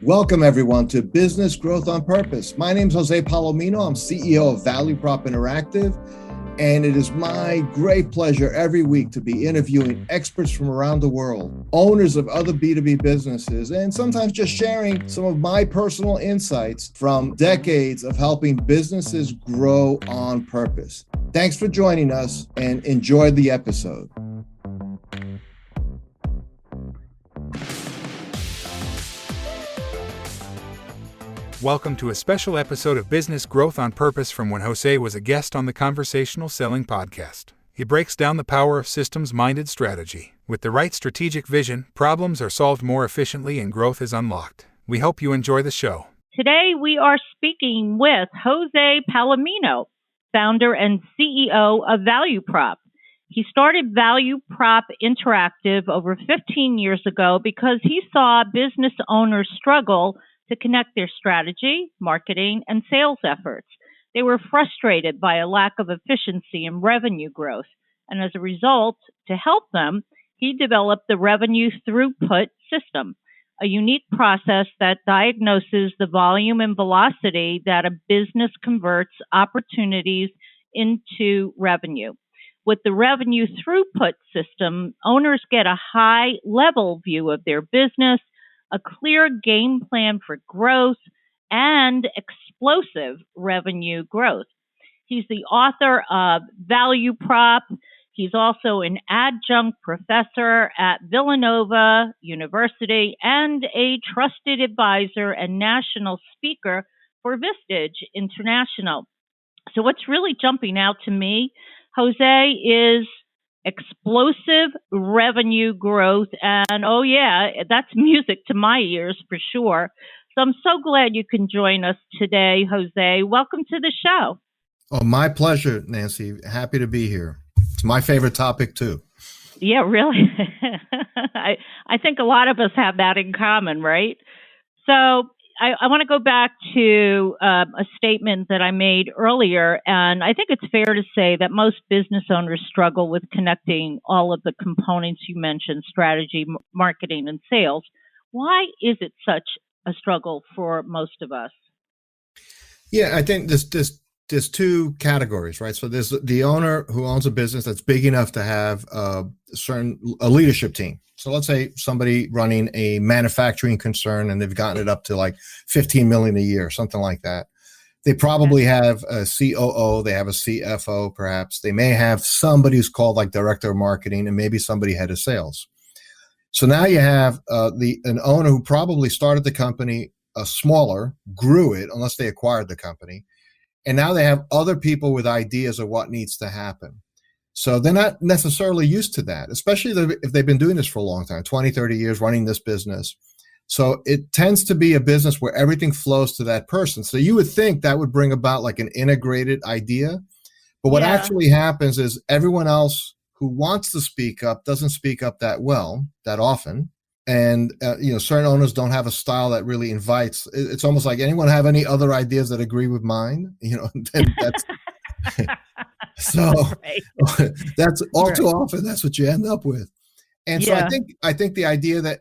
Welcome, everyone, to Business Growth on Purpose. My name is Jose Palomino. I'm CEO of ValueProp Interactive, and it is my great pleasure every week to be interviewing experts from around the world, owners of other B2B businesses, and sometimes just sharing some of my personal insights from decades of helping businesses grow on purpose. Thanks for joining us and enjoy the episode. Welcome to a special episode of Business Growth on Purpose from when Jose was a guest on the Conversational Selling podcast. He breaks down the power of systems-minded strategy. With the right strategic vision, problems are solved more efficiently and growth is unlocked. We hope you enjoy the show. Today we are speaking with Jose Palomino, founder and CEO of ValueProp. He started ValueProp Interactive over 15 years ago because he saw business owners struggle to connect their strategy, marketing, and sales efforts. They were frustrated by a lack of efficiency and revenue growth. And as a result, to help them, he developed the Revenue Throughput System, a unique process that diagnoses the volume and velocity that a business converts opportunities into revenue. With the Revenue Throughput System, owners get a high-level view of their business, a clear game plan for growth, and explosive revenue growth. He's the author of ValueProp. He's also an adjunct professor at Villanova University and a trusted advisor and national speaker for Vistage International. So what's really jumping out to me, Jose, is explosive revenue growth. And oh yeah, that's music to my ears for sure. So I'm so glad you can join us today, Jose. Welcome to the show. Oh, my pleasure, Nancy. Happy to be here. It's my favorite topic too. Yeah, really. I think a lot of us have that in common, right? So I want to go back to a statement that I made earlier, and I think it's fair to say that most business owners struggle with connecting all of the components you mentioned, strategy, marketing, and sales. Why is it such a struggle for most of us? Yeah, I think there's two categories, right? So there's the owner who owns a business that's big enough to have a leadership team. So let's say somebody running a manufacturing concern and they've gotten it up to like 15 million a year, something like that. They probably have a COO, they have a CFO perhaps. They may have somebody who's called like director of marketing and maybe somebody head of sales. So now you have an owner who probably started the company smaller, grew it unless they acquired the company. And now they have other people with ideas of what needs to happen. So they're not necessarily used to that, especially if they've been doing this for a long time, 20, 30 years running this business. So it tends to be a business where everything flows to that person. So you would think that would bring about like an integrated idea. But what actually happens is everyone else who wants to speak up doesn't speak up that often. And, certain owners don't have a style that really invites. It's almost like, anyone have any other ideas that agree with mine? That's so right. That's all too often. That's what you end up with. And so I think the idea that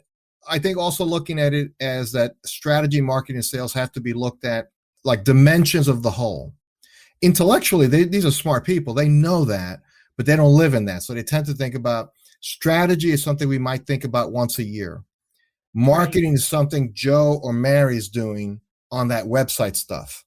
also looking at it as that strategy, marketing, and sales have to be looked at like dimensions of the whole. Intellectually, these are smart people. They know that, but they don't live in that. So they tend to think about strategy is something we might think about once a year. Marketing is something Joe or Mary's doing on that website stuff.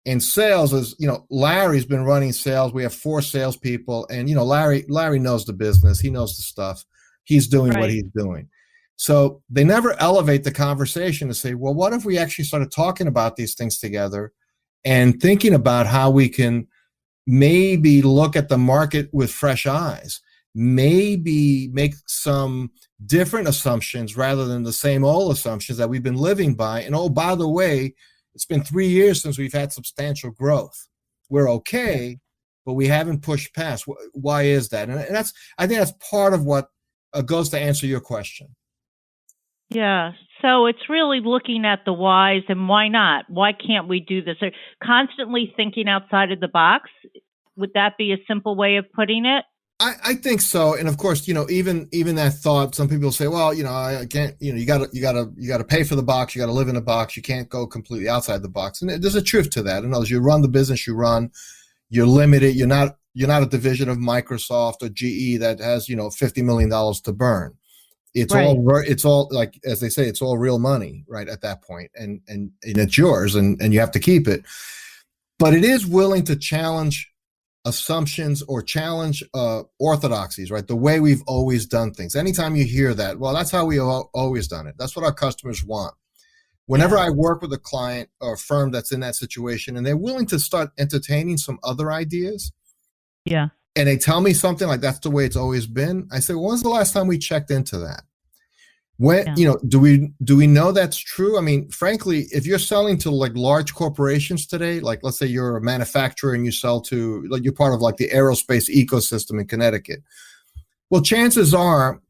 And sales is, Larry's been running sales. We have 4 salespeople, and Larry knows the business. He knows the stuff. He's doing what he's doing. So they never elevate the conversation to say, well, what if we actually started talking about these things together and thinking about how we can maybe look at the market with fresh eyes, maybe make some different assumptions rather than the same old assumptions that we've been living by. And oh, by the way, it's been 3 years since we've had substantial growth. We're okay, but we haven't pushed past. Why is that? And I think that's part of what goes to answer your question. Yeah. So it's really looking at the whys and why not? Why can't we do this? Or constantly thinking outside of the box. Would that be a simple way of putting it? I think so. And of course, even that thought, some people say, well, I can't, you gotta pay for the box. You gotta live in a box. You can't go completely outside the box. And there's a truth to that. In other words, you run the business you run, you're limited. You're not a division of Microsoft or GE that has, $50 million to burn. It's all like, as they say, it's all real money, right? At that point, and it's yours and you have to keep it. But it is willing to challenge assumptions or challenge orthodoxies, right? The way we've always done things. Anytime you hear that, well, that's how we always done it. That's what our customers want. Whenever I work with a client or a firm that's in that situation and they're willing to start entertaining some other ideas, and they tell me something like that's the way it's always been, I say, well, when's the last time we checked into that? When, do we know that's true? I mean, frankly, if you're selling to like large corporations today, like let's say you're a manufacturer and you sell to, like you're part of like the aerospace ecosystem in Connecticut. Well, chances are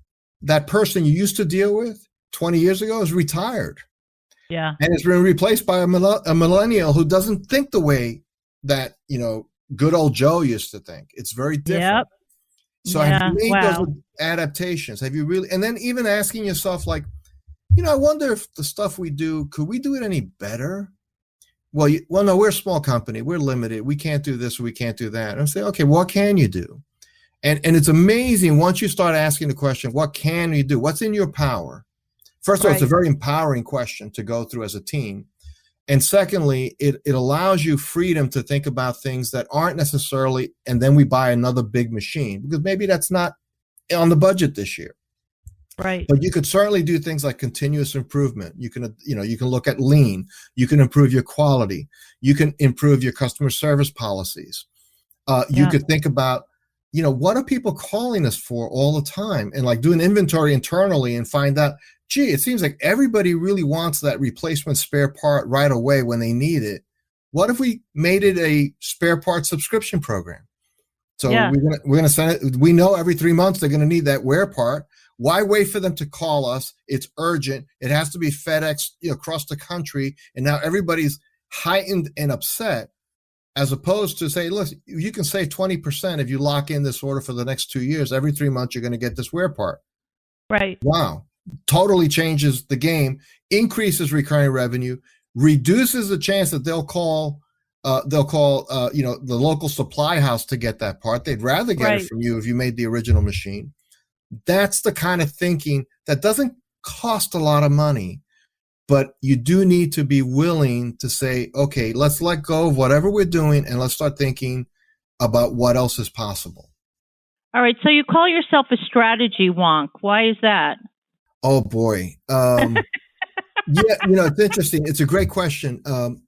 that person you used to deal with 20 years ago is retired. And it's been replaced by a millennial who doesn't think the way that, good old Joe used to think. It's very different. So have you made those adaptations? Have you really? And then even asking yourself, like, I wonder if the stuff we do, could we do it any better? Well, no, we're a small company. We're limited. We can't do this or we can't do that. And I say, okay, what can you do? And it's amazing once you start asking the question, what can you do? What's in your power? First of all, it's a very empowering question to go through as a team. And secondly, it allows you freedom to think about things that aren't necessarily, and then we buy another big machine because maybe that's not on the budget this year. But you could certainly do things like continuous improvement. You can look at lean. You can improve your quality. You can improve your customer service policies. You could think about, what are people calling us for all the time? And like do an inventory internally and find out, gee, it seems like everybody really wants that replacement spare part right away when they need it. What if we made it a spare part subscription program? So we're gonna send it. We know every 3 months they're gonna need that wear part. Why wait for them to call us? It's urgent. It has to be FedEx across the country, and now everybody's heightened and upset. As opposed to say, look, you can save 20% if you lock in this order for the next 2 years. Every 3 months you're gonna get this wear part. Wow. Totally changes the game, increases recurring revenue, reduces the chance that they'll call the local supply house to get that part. They'd rather get it from you if you made the original machine. That's the kind of thinking that doesn't cost a lot of money, but you do need to be willing to say, okay, let's let go of whatever we're doing and let's start thinking about what else is possible. All right. So you call yourself a strategy wonk. Why is that? Oh boy. It's interesting. It's a great question.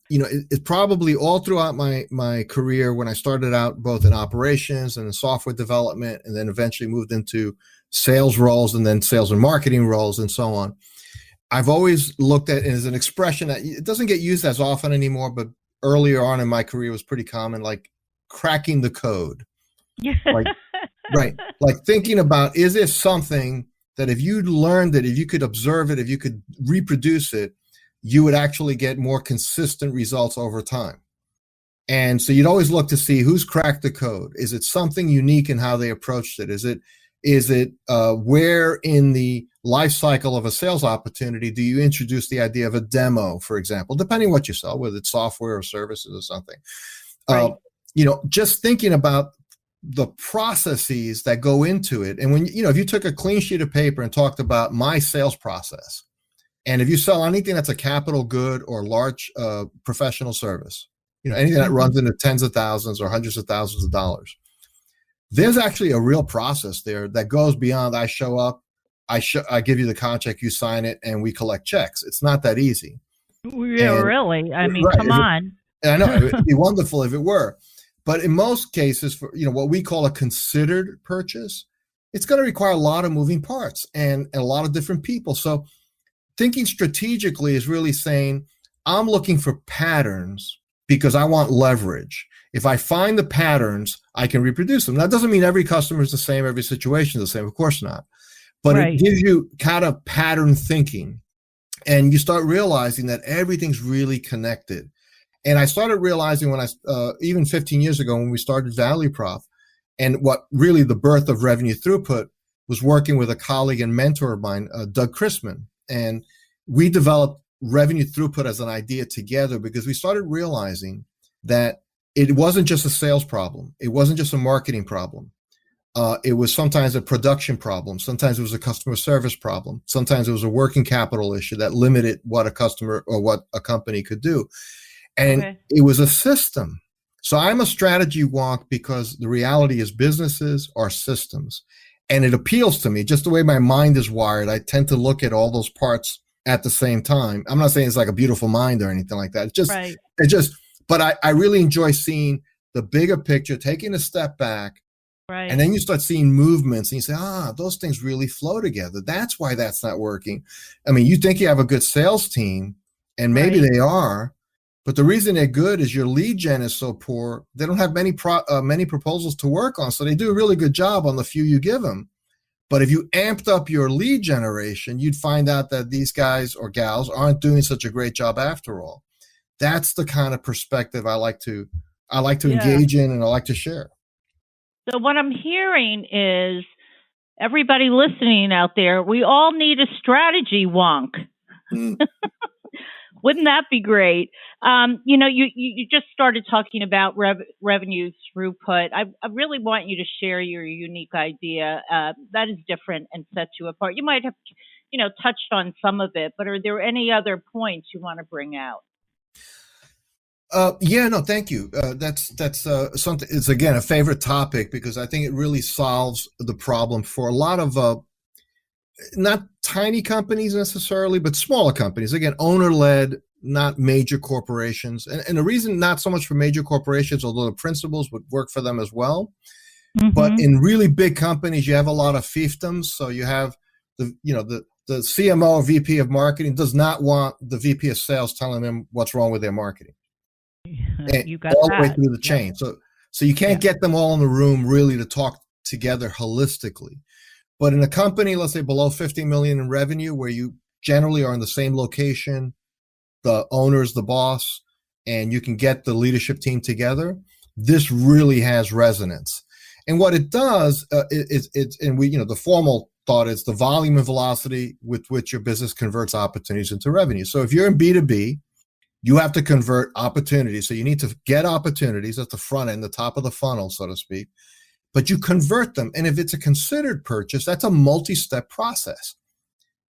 It's probably all throughout my career when I started out both in operations and in software development, and then eventually moved into sales roles and then sales and marketing roles and so on. I've always looked at it as an expression that it doesn't get used as often anymore, but earlier on in my career was pretty common, like cracking the code. Like thinking about, is there something that if you learned it, if you could observe it, if you could reproduce it, you would actually get more consistent results over time. And so you'd always look to see who's cracked the code. Is it something unique in how they approached it? Is it where in the life cycle of a sales opportunity do you introduce the idea of a demo, for example, depending what you sell, whether it's software or services or something. Just thinking about the processes that go into it. And when, if you took a clean sheet of paper and talked about my sales process, and if you sell anything that's a capital good or large professional service, anything that runs into tens of thousands or hundreds of thousands of dollars, there's actually a real process there that goes beyond I show up, I give you the contract, you sign it, and we collect checks. It's not that easy. Really? I mean, come on. I know, it'd be wonderful if it were. But in most cases, for what we call a considered purchase, it's going to require a lot of moving parts and a lot of different people. So thinking strategically is really saying, I'm looking for patterns because I want leverage. If I find the patterns, I can reproduce them. That doesn't mean every customer is the same, every situation is the same. Of course not. But it gives you kind of pattern thinking. And you start realizing that everything's really connected. And I started realizing when even 15 years ago when we started ValueProp, And what really the birth of Revenue Throughput was working with a colleague and mentor of mine, Doug Chrisman. And we developed Revenue Throughput as an idea together because we started realizing that it wasn't just a sales problem. It wasn't just a marketing problem. It was sometimes a production problem. Sometimes it was a customer service problem. Sometimes it was a working capital issue that limited what a customer or what a company could do. And it was a system. So I'm a strategy wonk because the reality is businesses are systems. And it appeals to me, just the way my mind is wired. I tend to look at all those parts at the same time. I'm not saying it's like a beautiful mind or anything like that. But I really enjoy seeing the bigger picture, taking a step back. Right. And then you start seeing movements and you say, those things really flow together. That's why that's not working. I mean, you think you have a good sales team and maybe they are, but the reason they're good is your lead gen is so poor. They don't have many proposals to work on. So they do a really good job on the few you give them. But if you amped up your lead generation, you'd find out that these guys or gals aren't doing such a great job after all. That's the kind of perspective I like to engage in and I like to share. So what I'm hearing is everybody listening out there, we all need a strategy wonk. Wouldn't that be great? You just started talking about revenue throughput. I really want you to share your unique idea that is different and sets you apart. You might have, touched on some of it, but are there any other points you want to bring out? Thank you. That's something. It's again a favorite topic because I think it really solves the problem for a lot of not tiny companies necessarily, but smaller companies. Again, owner-led, not major corporations. And the reason not so much for major corporations, although the principles would work for them as well. Mm-hmm. But in really big companies, you have a lot of fiefdoms. So you have the CMO or VP of marketing does not want the VP of sales telling them what's wrong with their marketing. You got all that. the way through the chain. So you can't get them all in the room really to talk together holistically. But in a company, let's say below 50 million in revenue, where you generally are in the same location, the owner's the boss, and you can get the leadership team together, this really has resonance. And what it does the formal thought is the volume and velocity with which your business converts opportunities into revenue. So if you're in B2B, you have to convert opportunities. So you need to get opportunities at the front end, the top of the funnel, so to speak, but you convert them. And if it's a considered purchase, that's a multi-step process.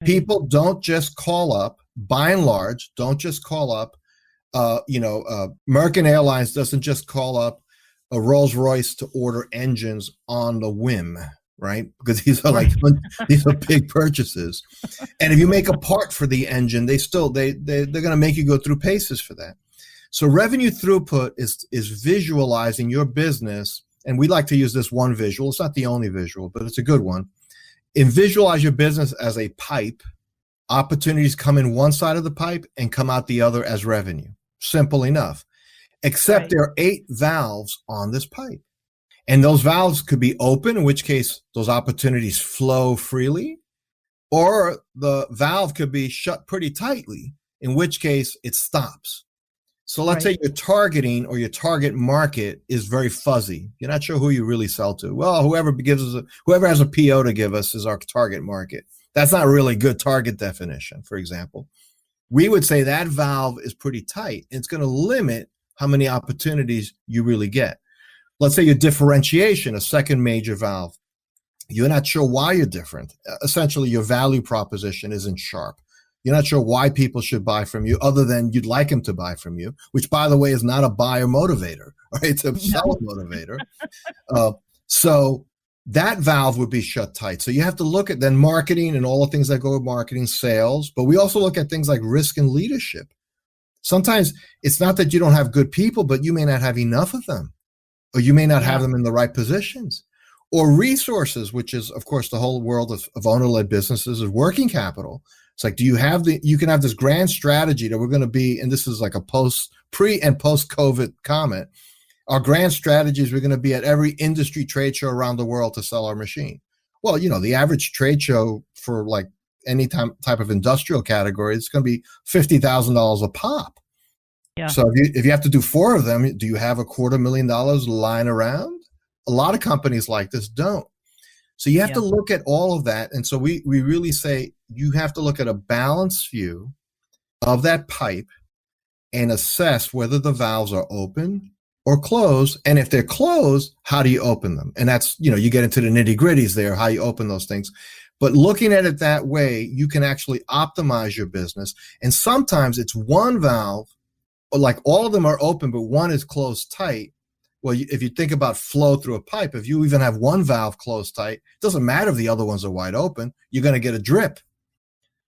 Right. People don't just call up, by and large, don't just call up, American Airlines doesn't just call up a Rolls-Royce to order engines on the whim, right? Because these are these are big purchases. And if you make a part for the engine, they're going to make you go through paces for that. So revenue throughput is visualizing your business. And we like to use this one visual. It's not the only visual, but it's a good one. And visualize your business as a pipe. Opportunities come in one side of the pipe and come out the other as revenue. Simple enough. Except there are 8 valves on this pipe. And those valves could be open, in which case those opportunities flow freely, or the valve could be shut pretty tightly, in which case it stops. So let's say your targeting or your target market is very fuzzy. You're not sure who you really sell to. Well, whoever has a PO to give us is our target market. That's not really good target definition, for example. We would say that valve is pretty tight. It's going to limit how many opportunities you really get. Let's say your differentiation, a second major valve. You're not sure why you're different. Essentially, your value proposition isn't sharp. You're not sure why people should buy from you other than you'd like them to buy from you, which, by the way, is not a buyer motivator, right? It's a seller motivator. So that valve would be shut tight. So you have to look at then marketing and all the things that go with marketing, sales, but we also look at things like risk and leadership. Sometimes it's not that you don't have good people, but you may not have enough of them. Or you may not have them in the right positions. Or resources, which is, of course, the whole world of owner-led businesses, is working capital. It's like, you can have this grand strategy that we're going to be, and this is like a pre and post-COVID comment. Our grand strategy is we're going to be at every industry trade show around the world to sell our machine. Well, the average trade show for like any type of industrial category, it's going to be $50,000 a pop. Yeah. So if you have to do 4 of them, do you have $250,000 lying around? a lot of companies like this don't. So you have to look at all of that. And so we really say you have to look at a balanced view of that pipe and assess whether the valves are open or closed. And if they're closed, how do you open them? And that's, you get into the nitty gritties there, how you open those things. But looking at it that way, you can actually optimize your business. And sometimes it's one valve, or like all of them are open, but one is closed tight. Well, if you think about flow through a pipe, if you even have one valve closed tight, it doesn't matter if the other ones are wide open, you're going to get a drip.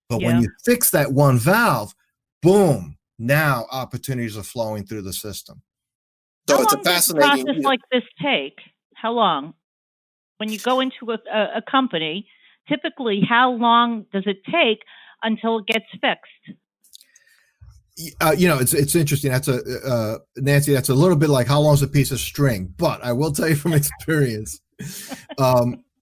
But when you fix that one valve, boom, now opportunities are flowing through the system. So How it's long a fascinating does a process like this take? How long? When you go into a company, typically how long does it take until it gets fixed? It's interesting. That's Nancy, that's a little bit like how long is a piece of string, but I will tell you from experience,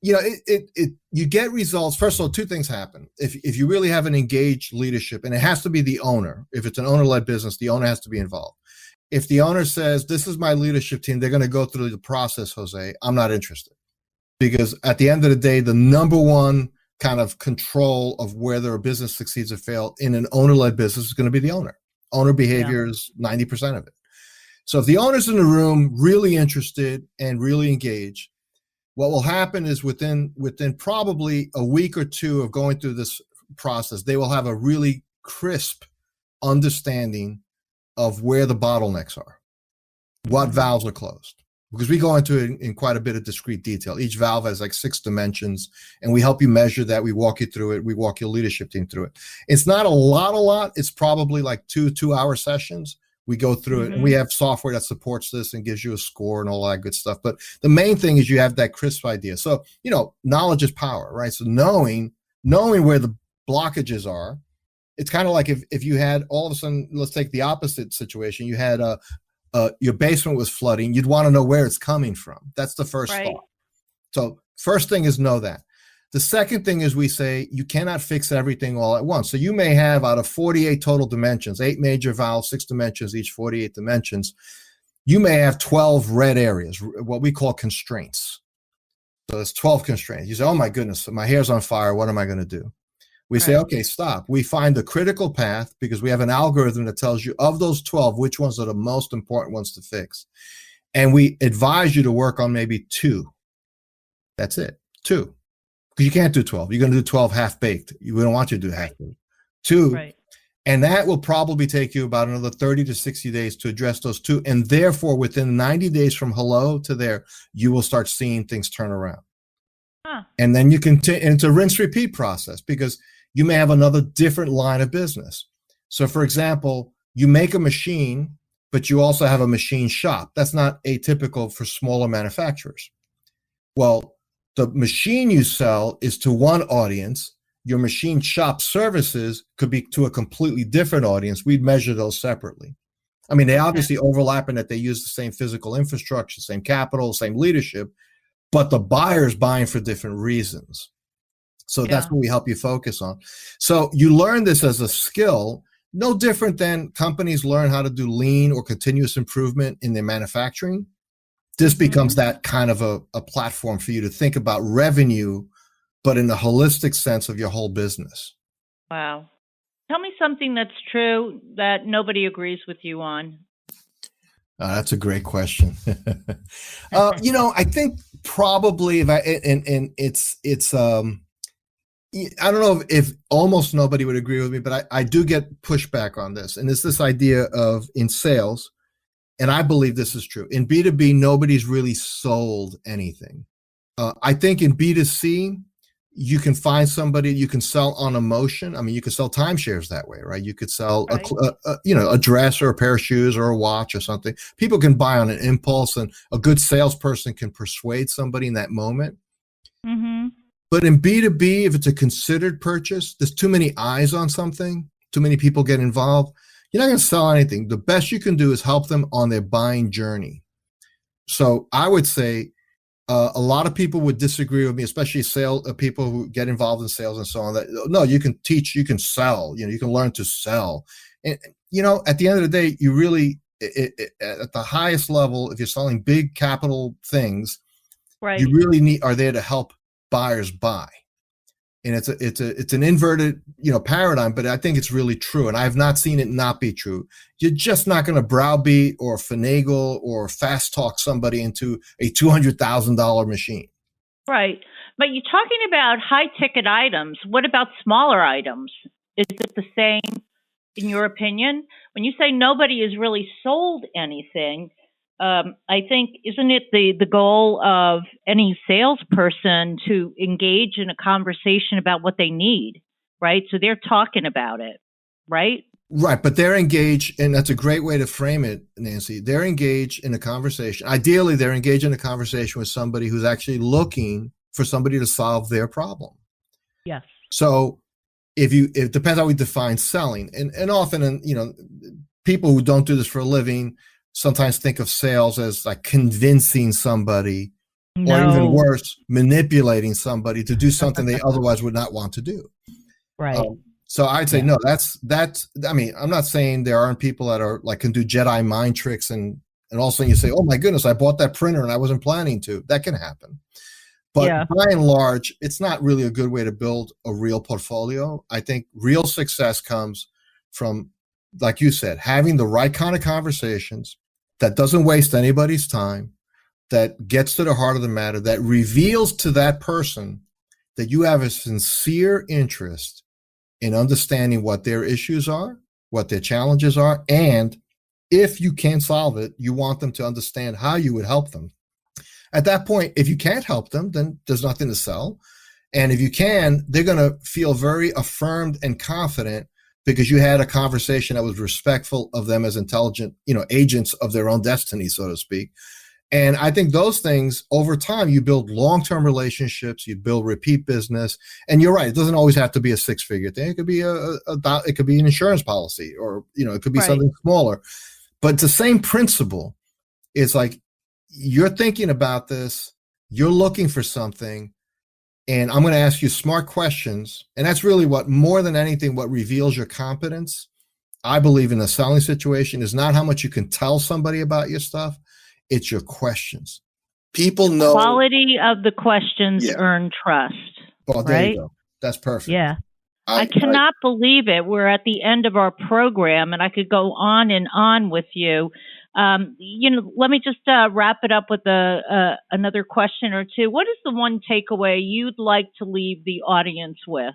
you get results. First of all, two things happen. If you really have an engaged leadership, and it has to be the owner. If it's an owner-led business, the owner has to be involved. If the owner says, this is my leadership team, they're going to go through the process, Jose, I'm not interested. Because at the end of the day, the number one kind of control of whether a business succeeds or fails in an owner-led business is going to be the owner. Owner behavior is 90% of it. So if the owner's in the room, really interested and really engaged, what will happen is within probably a week or two of going through this process, they will have a really crisp understanding of where the bottlenecks are, what valves are closed. Because we go into it in quite a bit of discrete detail. Each valve has like 6 dimensions, and we help you measure that. We walk you through it. We walk your leadership team through it. It's not a lot. It's probably like 2-hour sessions. We go through it, and we have software that supports this and gives you a score and all that good stuff. But the main thing is you have that crisp idea. So, knowledge is power, right? So knowing where the blockages are, it's kind of like if you had all of a sudden, let's take the opposite situation. You had your basement was flooding, you'd want to know where it's coming from. That's the first thought. So first thing is know that. The second thing is we say you cannot fix everything all at once. So you may have out of 48 total dimensions, 8 major valves, 6 dimensions, each 48 dimensions, you may have 12 red areas, what we call constraints. So there's 12 constraints. You say, oh my goodness, my hair's on fire. What am I going to do? We say, okay, stop. We find the critical path because we have an algorithm that tells you of those 12, which ones are the most important ones to fix. And we advise you to work on maybe 2. That's it, 2. Because you can't do 12. You're going to do 12 half-baked. We don't want you to do half-baked. 2. And that will probably take you about another 30 to 60 days to address those 2. And therefore, within 90 days from hello to there, you will start seeing things turn around. And then you continue. And it's a rinse-repeat process because you may have another different line of business. So for example, you make a machine, but you also have a machine shop. That's not atypical for smaller manufacturers. Well, the machine you sell is to one audience. Your machine shop services could be to a completely different audience. We'd measure those separately. I mean, they obviously overlap in that they use the same physical infrastructure, same capital, same leadership, but the buyer's buying for different reasons. So that's what we help you focus on. So you learn this as a skill, no different than companies learn how to do lean or continuous improvement in their manufacturing. This becomes that kind of a platform for you to think about revenue, but in the holistic sense of your whole business. Wow. Tell me something that's true that nobody agrees with you on. That's a great question. I think probably I don't know if almost nobody would agree with me, but I do get pushback on this. And it's this idea of in sales, and I believe this is true. In B2B, nobody's really sold anything. I think in B2C, you can find somebody, you can sell on emotion. I mean, you could sell timeshares that way, right? You could sell a dress or a pair of shoes or a watch or something. People can buy on an impulse, and a good salesperson can persuade somebody in that moment. But in B2B, if it's a considered purchase, there's too many eyes on something, too many people get involved, you're not going to sell anything. The best you can do is help them on their buying journey. So I would say a lot of people would disagree with me, especially people who get involved in sales and so on, that, no, you can teach, you can sell, you can learn to sell. And, at the end of the day, you really, at the highest level, if you're selling big capital things, Right. You really are there to help buyers buy. And it's an inverted, paradigm, but I think it's really true. And I have not seen it not be true. You're just not going to browbeat or finagle or fast talk somebody into a $200,000 machine. Right. But you're talking about high ticket items. What about smaller items? Is it the same in your opinion? When you say nobody has really sold anything, I think, isn't it the goal of any salesperson to engage in a conversation about what they need, right? So they're talking about it, right? Right, but they're engaged, and that's a great way to frame it, Nancy. They're engaged in a conversation. Ideally, they're engaged in a conversation with somebody who's actually looking for somebody to solve their problem. Yes. So it depends how we define selling. And often, people who don't do this for a living sometimes think of sales as like convincing somebody, or even worse, manipulating somebody to do something they otherwise would not want to do. Right. So I'd say, no, that's, I mean, I'm not saying there aren't people that are like, can do Jedi mind tricks and all of a sudden you say, oh my goodness, I bought that printer and I wasn't planning to. That can happen. But by and large, it's not really a good way to build a real portfolio. I think real success comes from, like you said, having the right kind of conversations that doesn't waste anybody's time, that gets to the heart of the matter, that reveals to that person that you have a sincere interest in understanding what their issues are, what their challenges are, and if you can solve it, you want them to understand how you would help them. At that point, if you can't help them, then there's nothing to sell. And if you can, they're going to feel very affirmed and confident because you had a conversation that was respectful of them as intelligent, agents of their own destiny, so to speak. And I think those things over time, you build long-term relationships, you build repeat business. And you're right, it doesn't always have to be a six-figure thing. It could be it could be an insurance policy, or it could be something smaller. But it's the same principle. It's like you're thinking about this, you're looking for something, and I'm going to ask you smart questions. And that's really what, more than anything, what reveals your competence, I believe, in a selling situation is not how much you can tell somebody about your stuff. It's your questions. People know. Quality of the questions earn trust. Well, there you go. That's perfect. Yeah. I cannot believe it. We're at the end of our program, and I could go on and on with you. Let me just wrap it up with another question or two. What is the one takeaway you'd like to leave the audience with?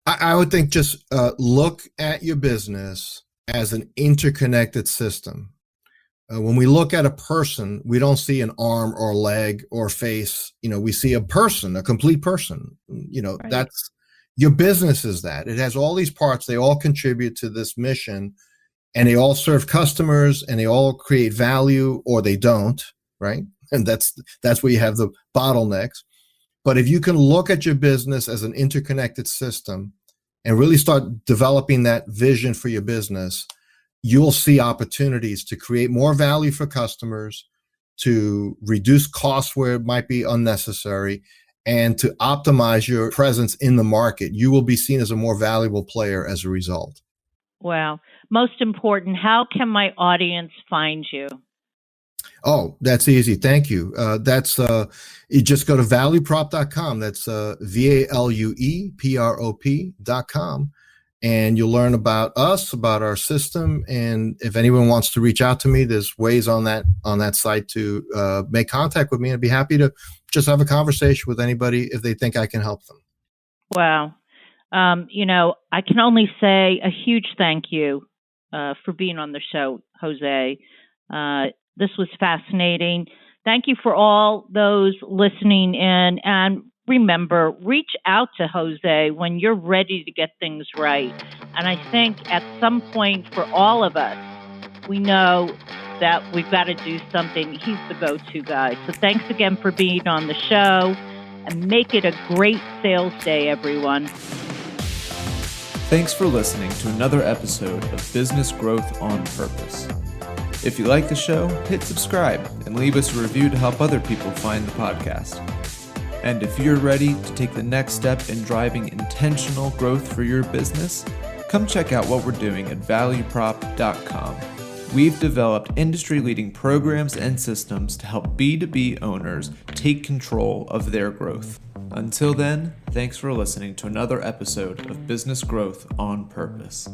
I would think just look at your business as an interconnected system. When we look at a person, we don't see an arm or leg or face. We see a person, a complete person. That's your business is that. It has all these parts. They all contribute to this mission, and they all serve customers, and they all create value, or they don't, right? And that's where you have the bottlenecks. But if you can look at your business as an interconnected system and really start developing that vision for your business, you'll see opportunities to create more value for customers, to reduce costs where it might be unnecessary, and to optimize your presence in the market. You will be seen as a more valuable player as a result. Wow. Most important, how can my audience find you? Oh, that's easy. Thank you. You just go to valueprop.com. That's VALUEPROP.com. And you'll learn about us, about our system. And if anyone wants to reach out to me, there's ways on that site to make contact with me. I'd be happy to just have a conversation with anybody if they think I can help them. Wow. I can only say a huge thank you for being on the show, Jose. This was fascinating. Thank you for all those listening in. And remember, reach out to Jose when you're ready to get things right. And I think at some point for all of us, we know that we've got to do something. He's the go-to guy. So thanks again for being on the show, and make it a great sales day, everyone. Thanks for listening to another episode of Business Growth on Purpose. If you like the show, hit subscribe and leave us a review to help other people find the podcast. And if you're ready to take the next step in driving intentional growth for your business, come check out what we're doing at ValueProp.com. We've developed industry-leading programs and systems to help B2B owners take control of their growth. Until then, thanks for listening to another episode of Business Growth on Purpose.